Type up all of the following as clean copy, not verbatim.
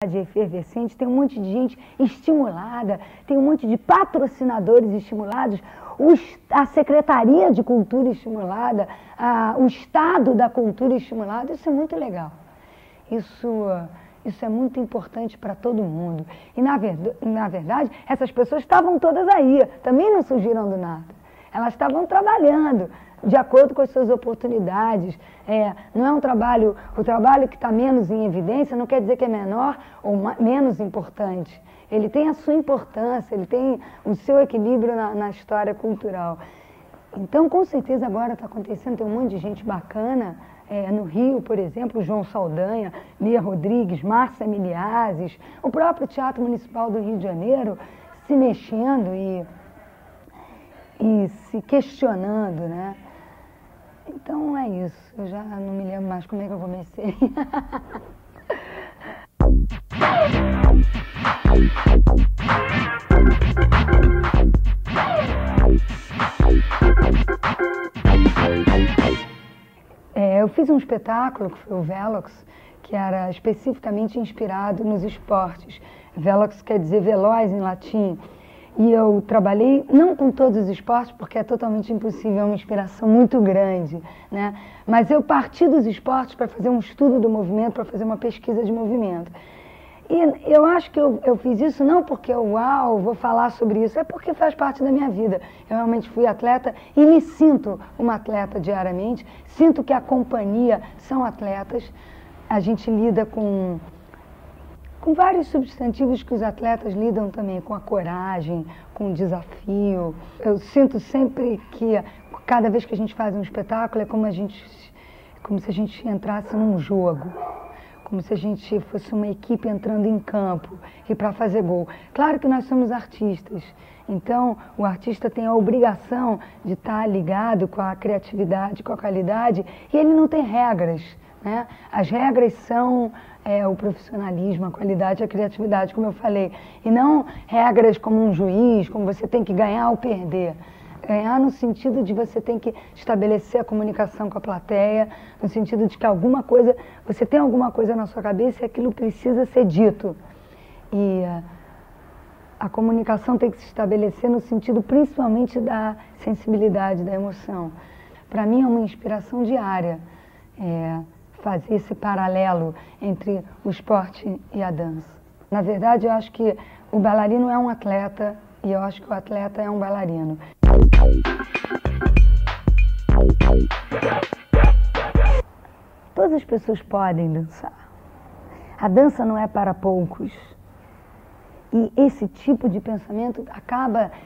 efervescente, tem um monte de gente estimulada, tem um monte de patrocinadores estimulados, a Secretaria de Cultura estimulada, o Estado da Cultura estimulado. Isso é muito legal. Isso é muito importante para todo mundo. E, na verdade, essas pessoas estavam todas aí, também não surgiram do nada. Elas estavam trabalhando de acordo com as suas oportunidades. Não é um trabalho, o trabalho que está menos em evidência não quer dizer que é menor ou menos importante. Ele tem a sua importância, ele tem o seu equilíbrio na história cultural. Então, com certeza, agora está acontecendo, tem um monte de gente bacana, no Rio, por exemplo, João Saldanha, Lia Rodrigues, Márcia Miliazes, o próprio Teatro Municipal do Rio de Janeiro se mexendo e se questionando, né? Então é isso, eu já não me lembro mais como é que eu comecei. Eu fiz um espetáculo que foi o Velox, que era especificamente inspirado nos esportes. Velox quer dizer veloz em latim. E eu trabalhei, não com todos os esportes, porque é totalmente impossível, é uma inspiração muito grande, né? Mas eu parti dos esportes para fazer um estudo do movimento, para fazer uma pesquisa de movimento. E eu acho que eu fiz isso não porque vou falar sobre isso, é porque faz parte da minha vida. Eu realmente fui atleta e me sinto uma atleta diariamente, sinto que a companhia são atletas, a gente lida com vários substantivos que os atletas lidam também, com a coragem, com o desafio. Eu sinto sempre que cada vez que a gente faz um espetáculo é como se a gente entrasse num jogo, como se a gente fosse uma equipe entrando em campo e para fazer gol. Claro que nós somos artistas, então o artista tem a obrigação de estar ligado com a criatividade, com a qualidade, e ele não tem regras, né? As regras são o profissionalismo, a qualidade e a criatividade, como eu falei, e não regras como um juiz, como você tem que ganhar ou perder. Ganhar no sentido de você tem que estabelecer a comunicação com a plateia, no sentido de que você tem alguma coisa na sua cabeça e aquilo precisa ser dito. E a comunicação tem que se estabelecer no sentido principalmente da sensibilidade, da emoção. Para mim é uma inspiração diária fazer esse paralelo entre o esporte e a dança. Na verdade, eu acho que o bailarino é um atleta e eu acho que o atleta é um bailarino. Todas as pessoas podem dançar. A dança não é para poucos. E esse tipo de pensamento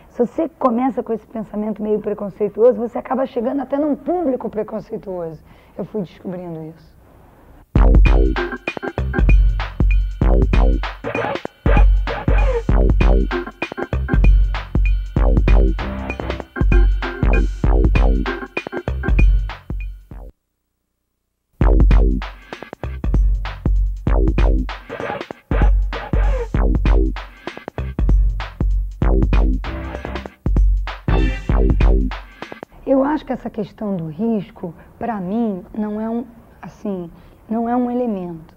se você começa com esse pensamento meio preconceituoso, você acaba chegando até num público preconceituoso. Eu fui descobrindo isso. Eu acho que essa questão do risco, para mim, não é um elemento.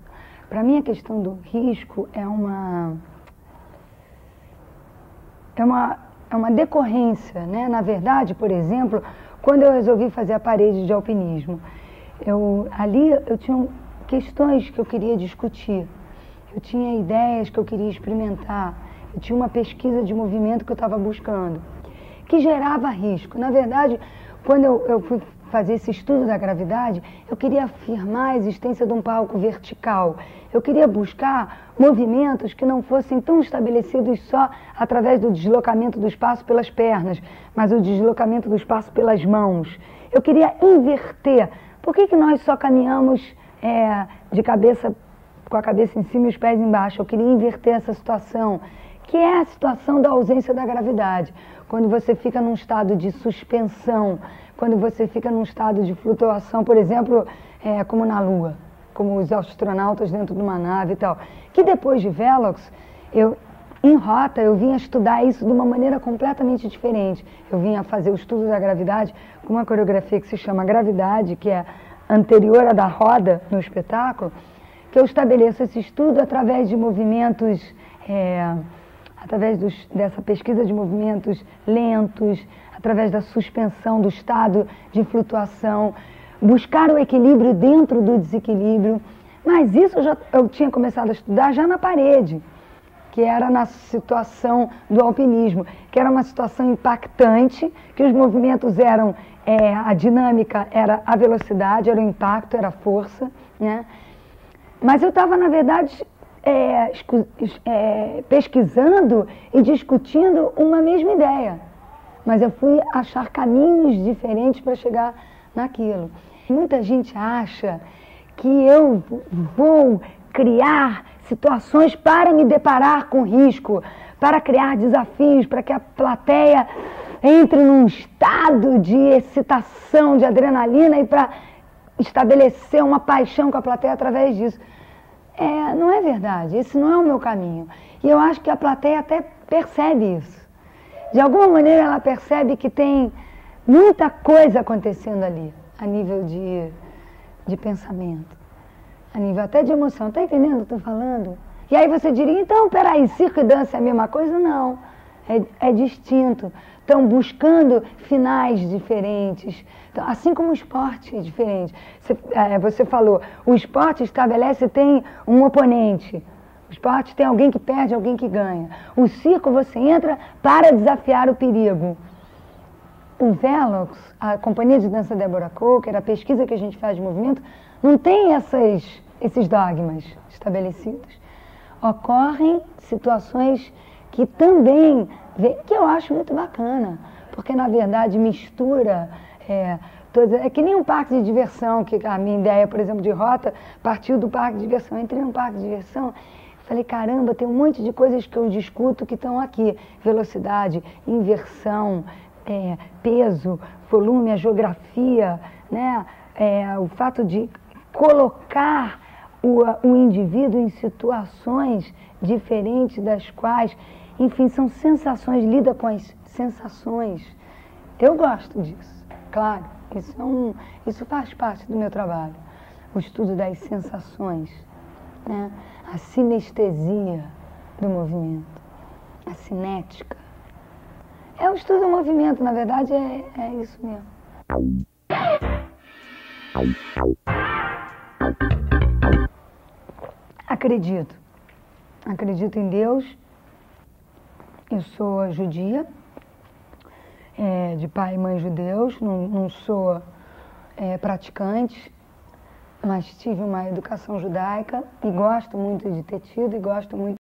Para mim, a questão do risco é uma decorrência, né? Na verdade, por exemplo, quando eu resolvi fazer a parede de alpinismo, ali eu tinha questões que eu queria discutir, eu tinha ideias que eu queria experimentar, eu tinha uma pesquisa de movimento que eu estava buscando, que gerava risco. Na verdade, quando eu fui fazer esse estudo da gravidade, eu queria afirmar a existência de um palco vertical. Eu queria buscar movimentos que não fossem tão estabelecidos só através do deslocamento do espaço pelas pernas, mas o deslocamento do espaço pelas mãos. Eu queria inverter. Por que nós só caminhamos com a cabeça em cima e os pés embaixo? Eu queria inverter essa situação, que é a situação da ausência da gravidade. Quando você fica num estado de suspensão, quando você fica num estado de flutuação, por exemplo, como na Lua, como os astronautas dentro de uma nave e tal. Que depois de Velox, em Rota, eu vinha estudar isso de uma maneira completamente diferente. Eu vinha fazer o estudo da gravidade com uma coreografia que se chama Gravidade, que é anterior à da roda no espetáculo, que eu estabeleço esse estudo através de movimentos, dessa pesquisa de movimentos lentos, através da suspensão do estado de flutuação, buscar o equilíbrio dentro do desequilíbrio. Mas isso eu tinha começado a estudar já na parede, que era na situação do alpinismo, que era uma situação impactante, que os movimentos eram, a dinâmica era a velocidade, era o impacto, era a força, né? Mas eu estava, na verdade, pesquisando e discutindo uma mesma ideia. Mas eu fui achar caminhos diferentes para chegar naquilo. Muita gente acha que eu vou criar situações para me deparar com risco, para criar desafios, para que a plateia entre num estado de excitação, de adrenalina e para estabelecer uma paixão com a plateia através disso. Não é verdade, esse não é o meu caminho. E eu acho que a plateia até percebe isso. De alguma maneira ela percebe que tem muita coisa acontecendo ali, a nível de pensamento, a nível até de emoção. Está entendendo o que eu estou falando? E aí você diria, então, peraí, circo e dança é a mesma coisa? Não, é distinto. Estão buscando finais diferentes, então, assim como o esporte é diferente. Você falou, o esporte estabelece, tem um oponente. O esporte tem alguém que perde, alguém que ganha. O circo você entra para desafiar o perigo. O Velox, a Companhia de Dança Deborah Coker, a pesquisa que a gente faz de movimento, não tem esses dogmas estabelecidos. Ocorrem situações que também, que eu acho muito bacana, porque na verdade mistura, é que nem um parque de diversão, que a minha ideia, por exemplo, de rota, partiu do parque de diversão. Eu entrei num parque de diversão, falei, caramba, tem um monte de coisas que eu discuto que estão aqui. Velocidade, inversão, peso, volume, a geografia, né? O fato de colocar o indivíduo em situações diferentes das quais, enfim, são sensações, lida com as sensações. Eu gosto disso, claro, isso faz parte do meu trabalho, o estudo das sensações, né? A sinestesia do movimento, a cinética. É o estudo do movimento, na verdade é isso mesmo. Acredito em Deus. Eu sou judia, de pai e mãe judeus, não sou praticante, mas tive uma educação judaica e gosto muito de ter tido e gosto muito